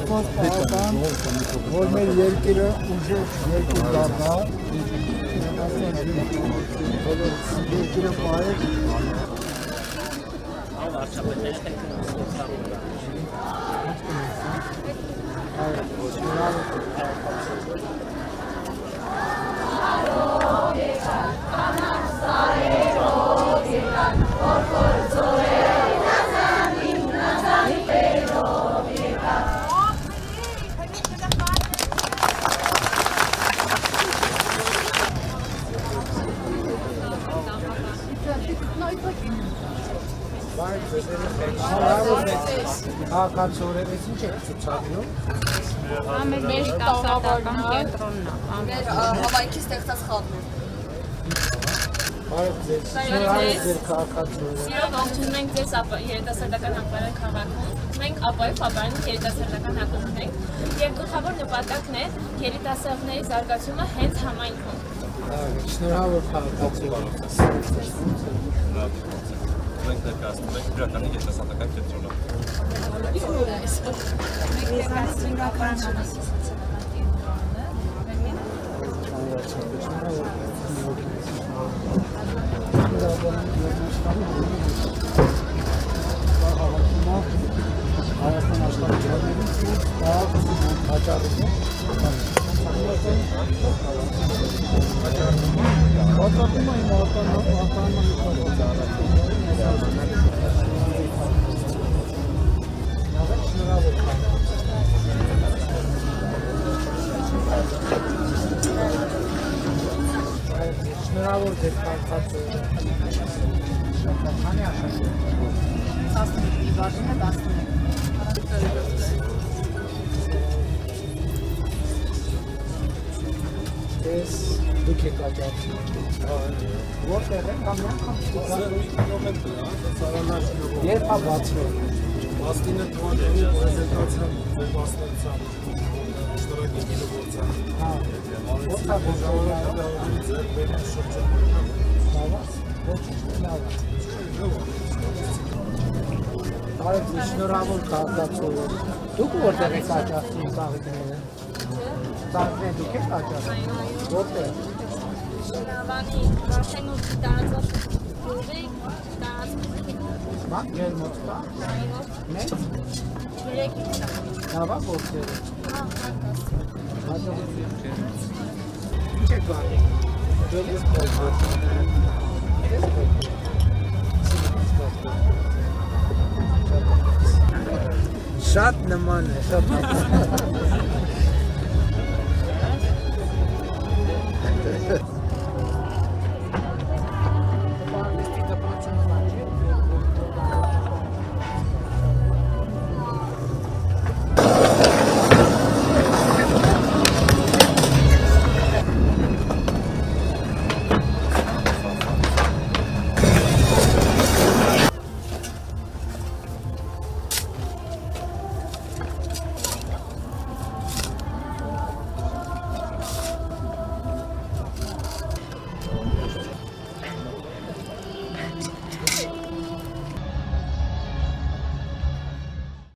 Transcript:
Աստված պահական, որ մեր երկիրը ուժեղ երկիր դառնա, երկիրը պահեր։ Հակացորևից ինչ եք ցուցադրում։ Մեր տաղավարական կենտրոնն է։ Հավայքի ստեղծած խաղն է։ Բարև ձեզ։ Ձեր քաղաքացիները։ Սիրով ողջունում ենք ձեզ երիտասարդական ապարան քաղաքում։ Մենք ապայով ապարանի երիտասարդական ակումբն ենք եւ գլխավոր նպատակն է երիտասարդների զարգացումը հենց համայնքում։ Շնորհավոր քաղաքացիներ։ Մենք ներկայացնում ենք Բրականի երիտասարդական կենտրոնը։ Հայաստան աշխարհի Շնորհավոր ձեր քաղաքացիները։ Քանի աշխատում եք։ 11-ի բաժինը 11։ Ես դուք եք աճացնում։ Որտեղ են կամ երբ է բացվել։ 19 թվականի պրեզենտացիան վերբացնեցան շնորհակալություն գործան։ Հա։ Որտեղ է ձեր բերեն շրջան։ լավ է։ Ոչ լավ է։ Բարև ձեզ, շնորհավոր քաղաքացիներ։ Դուք որտեղ եք աճացնում ծաղիկները։ Ծաղիկները դուք եք աճացնում։ Որտեղ։ Շնավանի Վարդենուտի տարածող գյուղի տարածքում։ Մա ջեր մոտ կա։ Մեծ։ 3 Լավ է գործերը։ հա, Հաջողություն։ Ինչ եք անում։ Դուք եք Շատ նման է, շատ